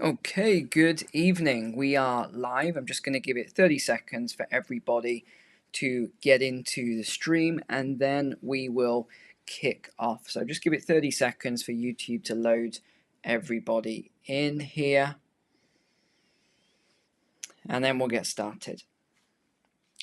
Okay, good evening. We are live. I'm just going to give it 30 seconds for everybody to get into the stream and then we will kick off. So just give it 30 seconds for YouTube to load everybody in here and then we'll get started.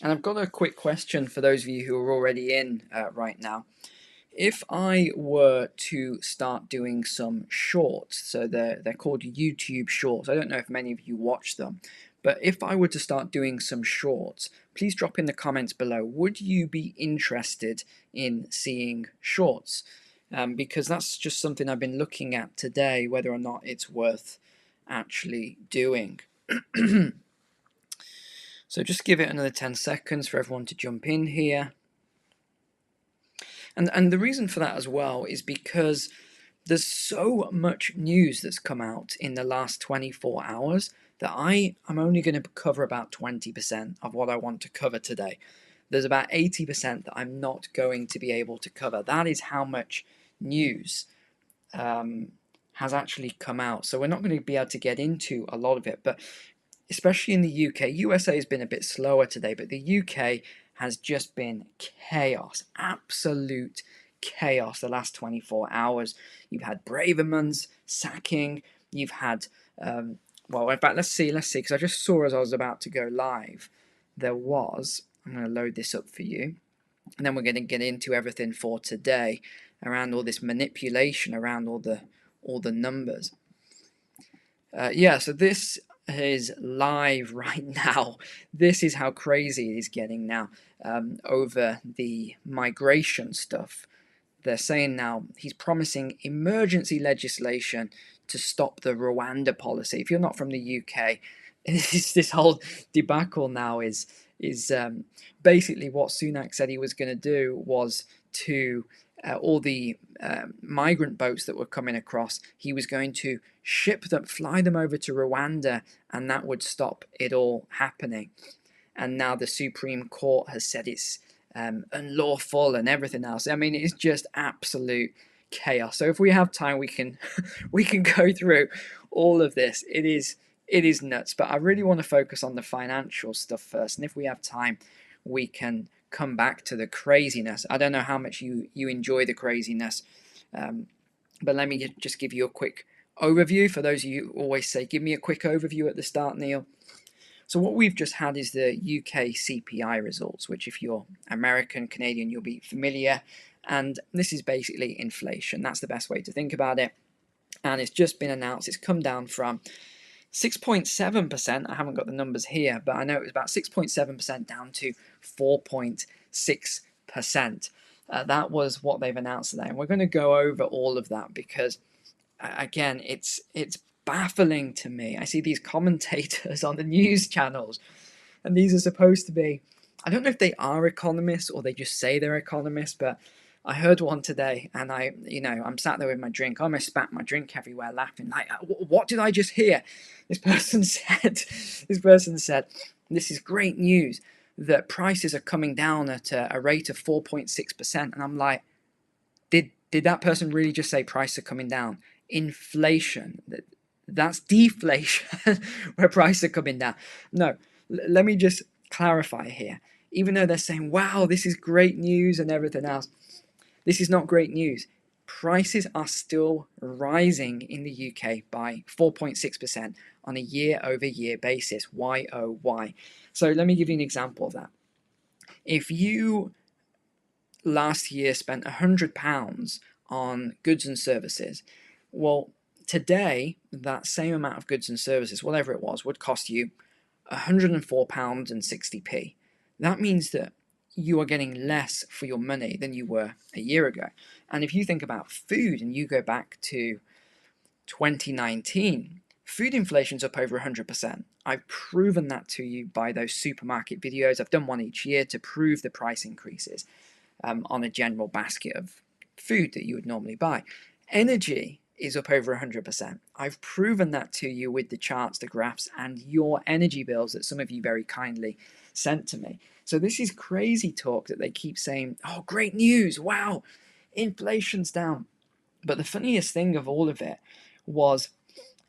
And I've got a quick question for those of you who are already in right now. If I were to start doing some shorts, so they're called YouTube shorts. I don't know if many of you watch them, but if I were to start doing some shorts, please drop in the comments below. Would you be interested in seeing shorts? Because that's just something I've been looking at today, whether or not it's worth actually doing. So just give it another 10 seconds for everyone to jump in here. And the reason for that as well is because there's so much news that's come out in the last 24 hours that I'm only going to cover about 20% of what I want to cover today. There's about 80% that I'm not going to be able to cover. That is how much news has actually come out. So we're not going to be able to get into a lot of it, but especially in the UK. USA has been a bit slower today, but the UK has just been chaos, absolute chaos the last 24 hours. You've had Braverman's sacking, you've had, well, in fact, let's see, because I just saw as I was about to go live, there was, I'm going to load this up for you, and then we're going to get into everything for today around all this manipulation, around all the numbers. Yeah, so this is live right now. This is how crazy it is getting now over the migration stuff. They're saying now he's promising emergency legislation to stop the Rwanda policy. If you're not from the UK, this whole debacle now is basically what Sunak said he was going to do was to all the migrant boats that were coming across, he was going to ship them, fly them over to Rwanda, and that would stop it all happening. And now the Supreme Court has said it's unlawful and everything else. I mean, it's just absolute chaos. So if we have time, we can go through all of this. It is nuts, but I really want to focus on the financial stuff first. And if we have time, we can come back to the craziness. I don't know how much you enjoy the craziness, but let me just give you a quick overview. For those of you who always say, give me a quick overview at the start, Neil. So what we've just had is the UK CPI results, which if you're American, Canadian, you'll be familiar. And this is basically inflation. That's the best way to think about it. And it's just been announced. It's come down from 6.7%. I haven't got the numbers here, but I know it was about 6.7% down to 4.6%. That was what they've announced today. And we're going to go over all of that because, again, it's baffling to me. I see these commentators on the news channels, and these are supposed to be, I don't know if they are economists or they just say they're economists, but I heard one today, and I'm sat there with my drink. I almost spat my drink everywhere, laughing. Like, what did I just hear? This person said, this is great news that prices are coming down at a rate of 4.6%. And I'm like, did that person really just say prices are coming down? Inflation, that's deflation where prices are coming down. No, let me just clarify here. Even though they're saying, wow, this is great news and everything else, this is not great news. Prices are still rising in the UK by 4.6% on a year-over-year basis. Why, oh, why? So let me give you an example of that. If you last year spent £100 on goods and services, well, today, that same amount of goods and services, whatever it was, would cost you £104.60p. That means that you are getting less for your money than you were a year ago. And if you think about food and you go back to 2019, food inflation's up over 100%. I've proven that to you by those supermarket videos. I've done one each year to prove the price increases on a general basket of food that you would normally buy. Energy is up over 100%. I've proven that to you with the charts, the graphs, and your energy bills that some of you very kindly sent to me. So this is crazy talk that they keep saying, oh, great news, wow, inflation's down. But the funniest thing of all of it was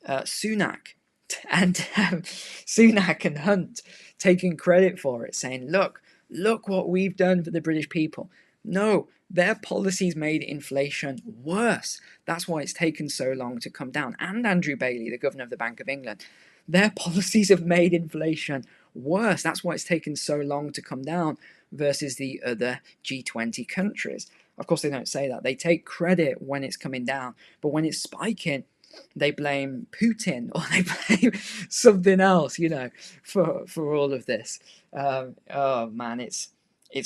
Sunak and Sunak and Hunt taking credit for it, saying, look what we've done for the British people. No, their policies made inflation worse. That's why it's taken so long to come down. And Andrew Bailey, the governor of the Bank of England, their policies have made inflation worse. That's why it's taken so long to come down versus the other G20 countries. Of course, they don't say that. They take credit when it's coming down, but when it's spiking, they blame Putin or they blame something else, for all of this. Oh man, it's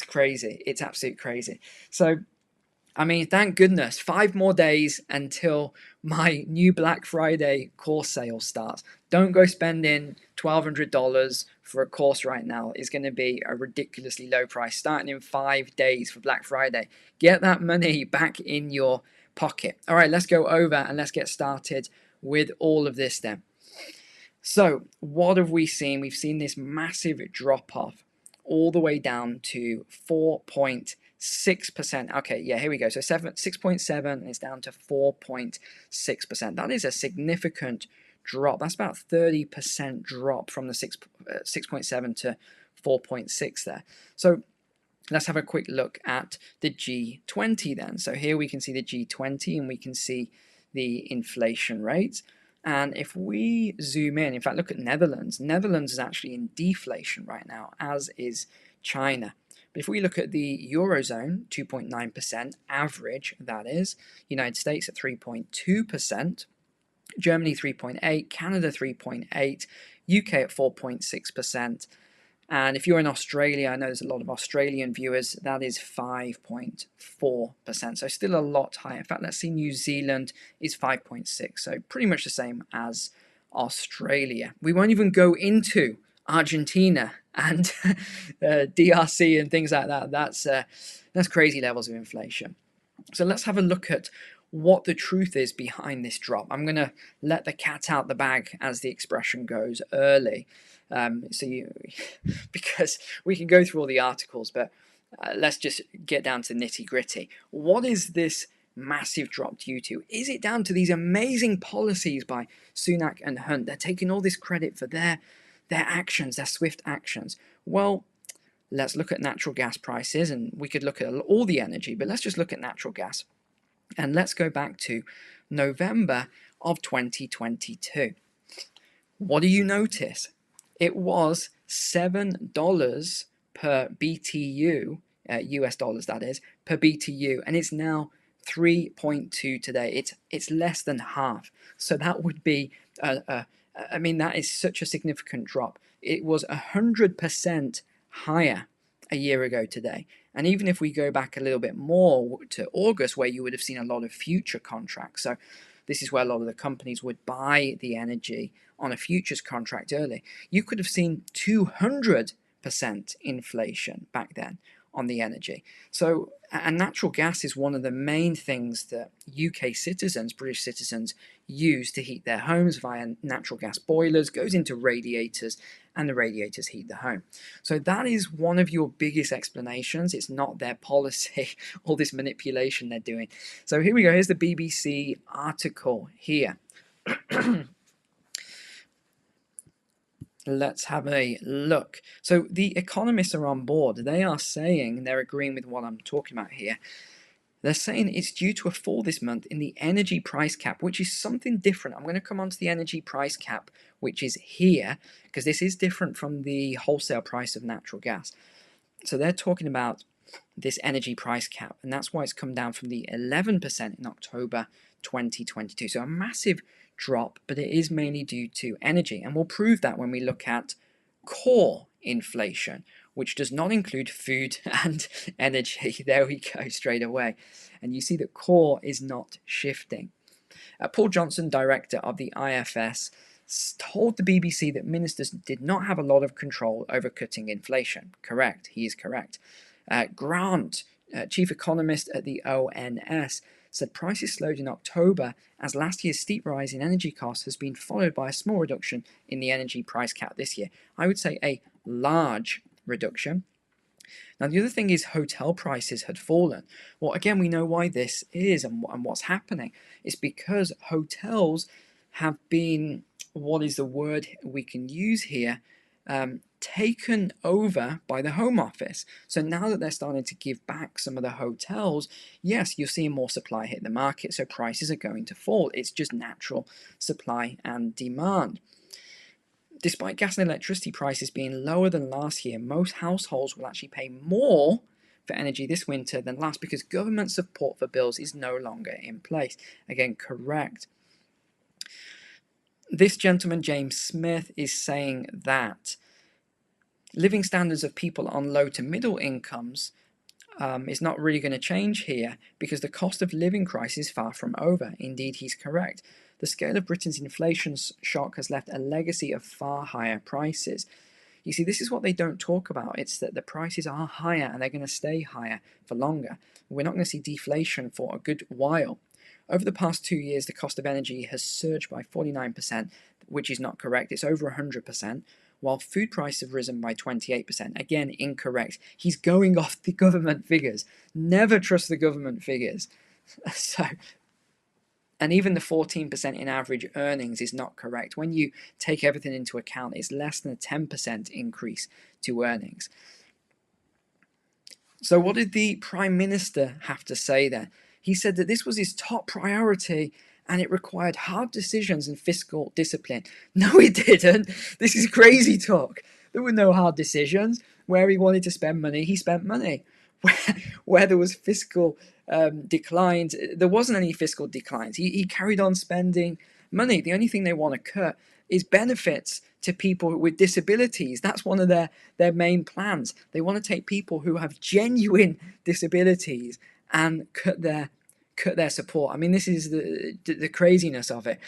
crazy. It's absolute crazy. So, I mean, thank goodness, 5 more days until my new Black Friday course sale starts. Don't go spending $1,200 for a course right now. It's going to be a ridiculously low price starting in 5 days for Black Friday. Get that money back in your pocket. All right, let's go over and let's get started with all of this then. So, what have we seen? We've seen this massive drop off all the way down to 4.6%. Okay, yeah, here we go. So 6.7 and it's down to 4.6%. That is a significant drop. That's about 30% drop from the 6.7 to 4.6 there. So let's have a quick look at the G20 then. So here we can see the G20 and we can see the inflation rates. And if we zoom in fact, look at Netherlands. Netherlands is actually in deflation right now, as is China. But if we look at the Eurozone, 2.9% average, that is. United States at 3.2%. Germany 3.8%. Canada 3.8%. UK at 4.6%. And if you're in Australia, I know there's a lot of Australian viewers, that is 5.4%. So still a lot higher. In fact, let's see, New Zealand is 5.6%. So pretty much the same as Australia. We won't even go into Argentina and DRC and things like that. That's crazy levels of inflation. So let's have a look at what the truth is behind this drop. I'm going to let the cat out the bag, as the expression goes, early. Because we can go through all the articles, but let's just get down to the nitty gritty. What is this massive drop due to? Is it down to these amazing policies by Sunak and Hunt? They're taking all this credit for their actions, their swift actions. Well, let's look at natural gas prices, and we could look at all the energy, but let's just look at natural gas. And let's go back to November of 2022. What do you notice? It was $7 per BTU, US dollars that is, per BTU, and it's now 3.2 today. It's less than half. So that would be, that is such a significant drop. It was 100% higher a year ago today. And even if we go back a little bit more to August, where you would have seen a lot of future contracts. So this is where a lot of the companies would buy the energy on a futures contract early. You could have seen 200% inflation back then on the energy. So, and natural gas is one of the main things that UK citizens, British citizens, use to heat their homes via natural gas boilers, goes into radiators, and the radiators heat the home. So that is one of your biggest explanations. It's not their policy, all this manipulation they're doing. So here we go. Here's the BBC article here. Let's have a look. So the economists are on board. They are saying, they're agreeing with what I'm talking about here. They're saying it's due to a fall this month in the energy price cap, which is something different. I'm going to come on to the energy price cap, which is here, because this is different from the wholesale price of natural gas. So they're talking about this energy price cap, and that's why it's come down from the 11% in October 2022. So a massive drop, but it is mainly due to energy, and we'll prove that when we look at core inflation, which does not include food and energy. There we go, straight away. And you see that core is not shifting. Paul Johnson, director of the IFS, told the BBC that ministers did not have a lot of control over cutting inflation. Correct, he is correct. Grant, chief economist at the ONS, said prices slowed in October as last year's steep rise in energy costs has been followed by a small reduction in the energy price cap this year. I would say a large reduction. Now, the other thing is hotel prices had fallen. Well, again, we know why this is and what's happening. It's because hotels have been, what is the word we can use here, taken over by the Home Office. So now that they're starting to give back some of the hotels, yes, you're seeing more supply hit the market, so prices are going to fall. It's just natural supply and demand. Despite gas and electricity prices being lower than last year, most households will actually pay more for energy this winter than last because government support for bills is no longer in place. Again, correct. This gentleman, James Smith, is saying that living standards of people on low to middle incomes is not really going to change here because the cost of living crisis is far from over. Indeed, he's correct. The scale of Britain's inflation shock has left a legacy of far higher prices. You see, this is what they don't talk about. It's that the prices are higher and they're going to stay higher for longer. We're not going to see deflation for a good while. Over the past 2 years, the cost of energy has surged by 49%, which is not correct. It's over 100%, while food prices have risen by 28%. Again, incorrect. He's going off the government figures. Never trust the government figures. So, and even the 14% in average earnings is not correct. When you take everything into account, it's less than a 10% increase to earnings. So what did the Prime Minister have to say there? He said that this was his top priority and it required hard decisions and fiscal discipline. No, it didn't. This is crazy talk. There were no hard decisions. Where he wanted to spend money, he spent money. Where there was fiscal declines, there wasn't any fiscal declines. He carried on spending money. The only thing they want to cut is benefits to people with disabilities. That's one of their main plans. They want to take people who have genuine disabilities and cut their support. I mean, this is the craziness of it.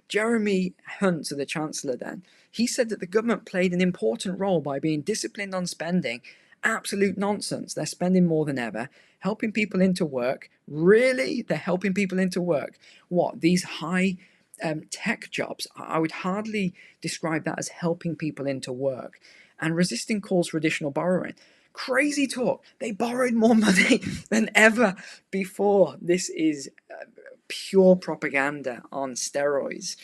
Jeremy Hunt, so the Chancellor then, he said that the government played an important role by being disciplined on spending. Absolute nonsense. They're spending more than ever, helping people into work. Really? They're helping people into work? What? These high tech jobs? I would hardly describe that as helping people into work. And resisting calls for additional borrowing. Crazy talk. They borrowed more money than ever before. This is pure propaganda on steroids.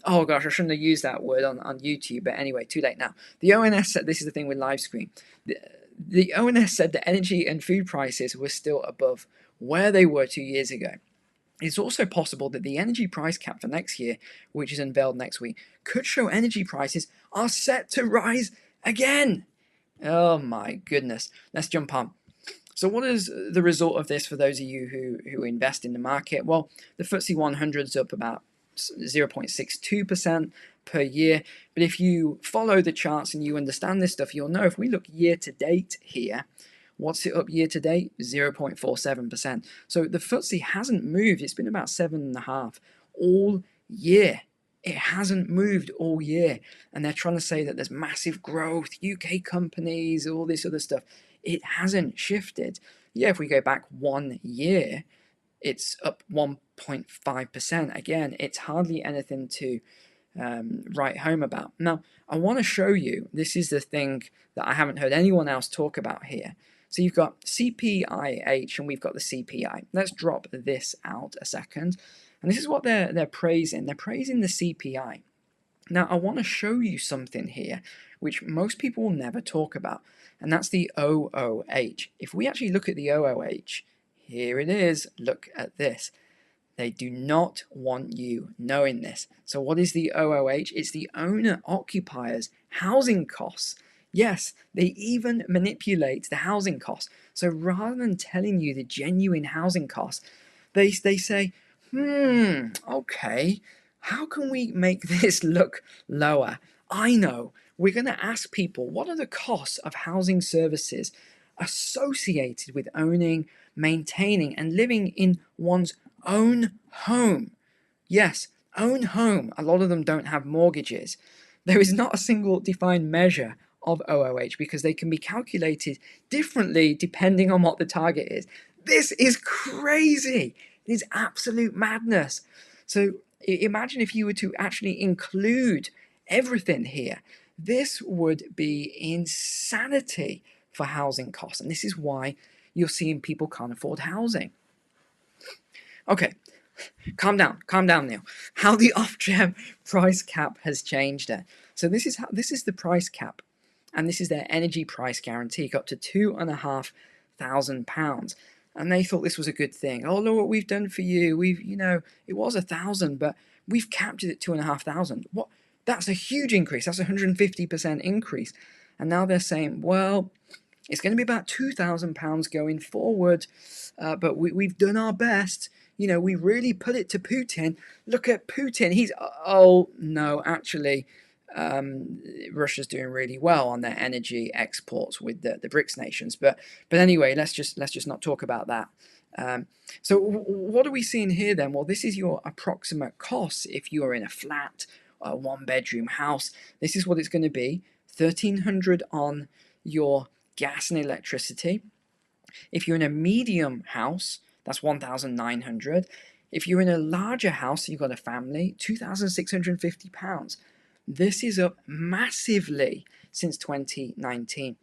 Oh gosh, I shouldn't have used that word on YouTube, but anyway, too late now. The ONS said, this is the thing with live stream, the ONS said that energy and food prices were still above where they were 2 years ago. It's also possible that the energy price cap for next year, which is unveiled next week, could show energy prices are set to rise again. Oh my goodness. Let's jump on. So what is the result of this for those of you who invest in the market? Well, the FTSE 100 is up about 0.62% per year. But if you follow the charts and you understand this stuff, you'll know if we look year to date here, what's it up year to date? 0.47%. So the FTSE hasn't moved. It's been about 7.5 all year. It hasn't moved all year. And they're trying to say that there's massive growth, UK companies, all this other stuff. It hasn't shifted. Yeah, if we go back 1 year, it's up 1.5%. Again, it's hardly anything to write home about. Now, I want to show you, this is the thing that I haven't heard anyone else talk about here. So you've got CPIH and we've got the CPI. Let's drop this out a second. And this is what they're praising. They're praising the CPI. Now, I want to show you something here which most people will never talk about, and that's the OOH. If we actually look at the OOH, here it is. Look at this. They do not want you knowing this. So what is the OOH? It's the owner-occupiers' housing costs. Yes, they even manipulate the housing costs. So rather than telling you the genuine housing costs, they say, okay, how can we make this look lower? I know. We're going to ask people, what are the costs of housing services associated with owning, maintaining, and living in one's own home? Yes, own home. A lot of them don't have mortgages. There is not a single defined measure of OOH because they can be calculated differently depending on what the target is. This is crazy. It is absolute madness. So imagine if you were to actually include everything here. This would be insanity for housing costs. And this is why you're seeing people can't afford housing. Okay, calm down, Neil. How the Ofgem price cap has changed it. So this is the price cap, and this is their energy price guarantee, up to £2,500. And they thought this was a good thing. Oh, look what we've done for you. It was 1,000, but we've capped it at 2,500. What? That's a huge increase. That's a 150% increase. And now they're saying, well, it's going to be about £2,000 going forward, but we've done our best. We really put it to Putin. Look at Putin. Oh, no, actually, Russia's doing really well on their energy exports with the BRICS nations. But anyway, let's just not talk about that. So what are we seeing here then? Well, this is your approximate costs if you are in a flat, one-bedroom house. This is what it's going to be: $1,300 on your gas and electricity. If you're in a medium house, that's $1,900. If you're in a larger house, you've got a family, £2,650. This is up massively since 2019.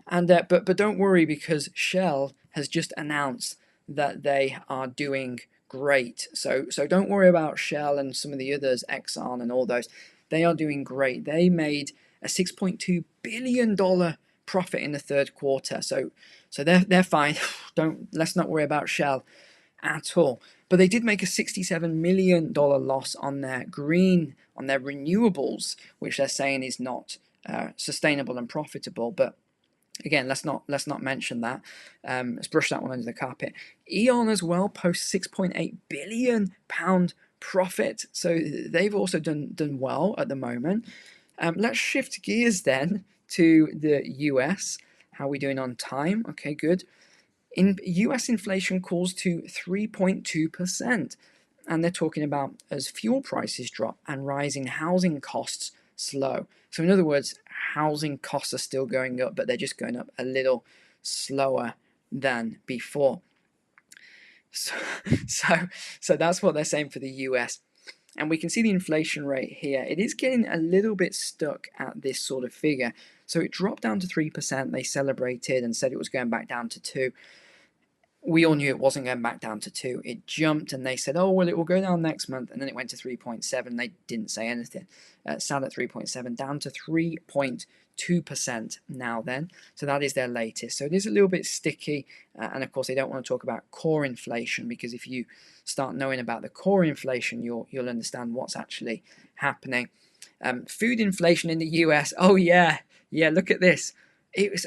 And but don't worry, because Shell has just announced that they are doing great. So don't worry about Shell and some of the others, Exxon and all those. They are doing great. They made a $6.2 billion profit in the third quarter. So they're fine. Let's not worry about Shell at all. But they did make a $67 million loss on their renewables, which they're saying is not sustainable and profitable. But again, let's not mention that. Let's brush that one under the carpet. E.ON as well posts £6.8 billion profit, so they've also done well at the moment. Let's shift gears then to the US. How are we doing on time? Okay, good. In US inflation cools to 3.2%, and they're talking about as fuel prices drop and rising housing costs slow. So in other words, housing costs are still going up, but they're just going up a little slower than before. So that's what they're saying for the US. And we can see the inflation rate here. It is getting a little bit stuck at this sort of figure. So it dropped down to 3%. They celebrated and said it was going back down to 2%. We all knew it wasn't going back down to 2%. It jumped and they said, oh, well, it will go down next month. And then it went to 3.7%. They didn't say anything. Sat at 3.7%, down to 3.2% now then. So that is their latest. So it is a little bit sticky. And of course, they don't want to talk about core inflation, because if you start knowing about the core inflation, you'll understand what's actually happening. Food inflation in the US. Oh, yeah, look at this. It was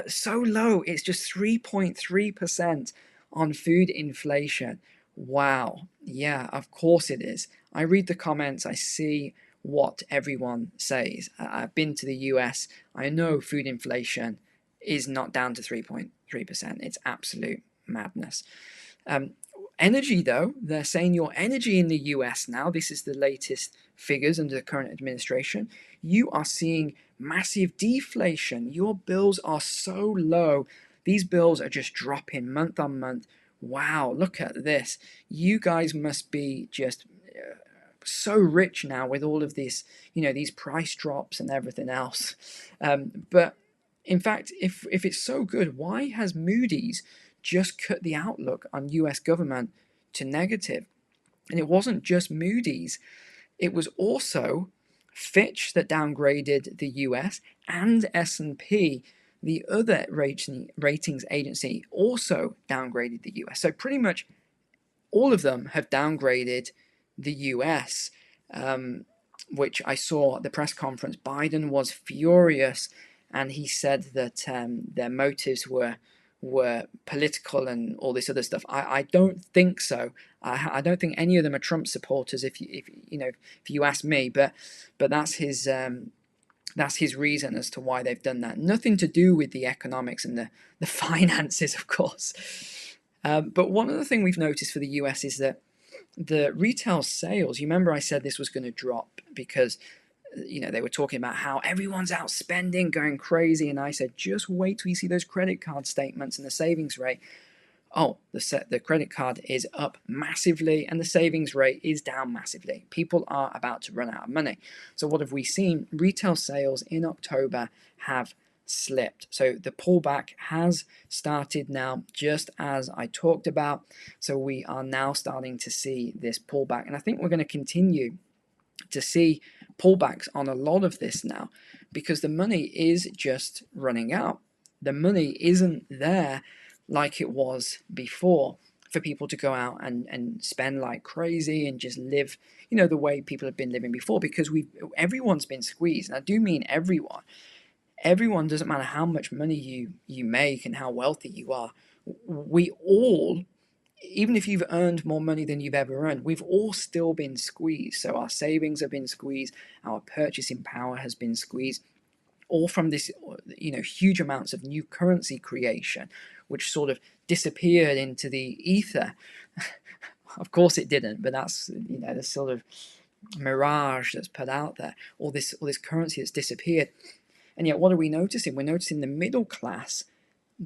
so low. It's just 3.3% on food inflation. Wow. Yeah, of course it is. I read the comments. I see what everyone says. I've been to the US. I know food inflation is not down to 3.3%. It's absolute madness. Energy, though, they're saying your energy in the US now, this is the latest figures under the current administration, you are seeing massive deflation. Your bills are so low. These bills are just dropping month on month. Wow, look at this. You guys must be just so rich now with all of this, these price drops and everything else. But in fact, if it's so good, why has Moody's just cut the outlook on US government to negative? And it wasn't just Moody's. It was also Fitch that downgraded the US, and S&P, the other ratings agency, also downgraded the US. So pretty much all of them have downgraded the US, which I saw at the press conference. Biden was furious, and he said that their motives were political and all this other stuff. I don't think so. I don't think any of them are Trump supporters, if you ask me. But that's his reason as to why they've done that. Nothing to do with the economics and the finances, of course. But one other thing we've noticed for the US is that the retail sales. You remember I said this was going to drop because they were talking about how everyone's out spending, going crazy, and I said, just wait till you see those credit card statements and the savings rate. Oh, the credit card is up massively and the savings rate is down massively. People are about to run out of money. So what have we seen? Retail sales in October have slipped. So the pullback has started now, just as I talked about. So we are now starting to see this pullback, and I think we're going to continue to see pullbacks on a lot of this now, because the money is just running out. The money isn't there like it was before for people to go out and spend like crazy and just live, the way people have been living before, because everyone's been squeezed. And I do mean everyone. Everyone, doesn't matter how much money you make and how wealthy you are. We all, even if you've earned more money than you've ever earned, we've all still been squeezed. So our savings have been squeezed, our purchasing power has been squeezed, all from this, huge amounts of new currency creation, which sort of disappeared into the ether. Of course it didn't, but that's, the sort of mirage that's put out there. All this currency that's disappeared. And yet what are we noticing? We're noticing the middle class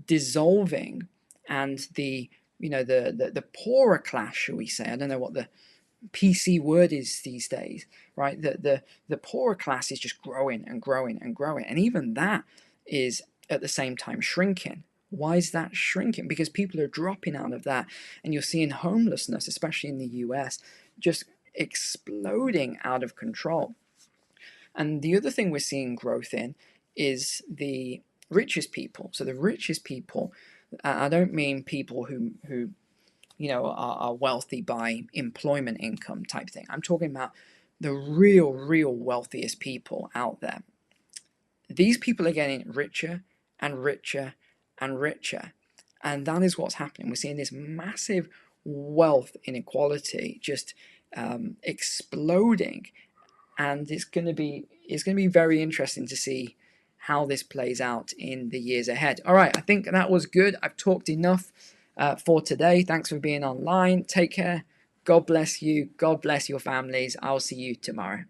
dissolving, and the poorer class, shall we say? I don't know what the PC word is these days, right? The poorer class is just growing and growing and growing, and even that is at the same time shrinking. Why is that shrinking? Because people are dropping out of that, and you're seeing homelessness, especially in the US, just exploding out of control. And the other thing we're seeing growth in is the richest people. So the richest people, I don't mean people who are wealthy by employment income type thing. I'm talking about the real wealthiest people out there. These people are getting richer and richer and richer. And that is what's happening. We're seeing this massive wealth inequality just exploding. And it's going to be very interesting to see how this plays out in the years ahead. All right, I think that was good. I've talked enough for today. Thanks for being online. Take care. God bless you. God bless your families. I'll see you tomorrow.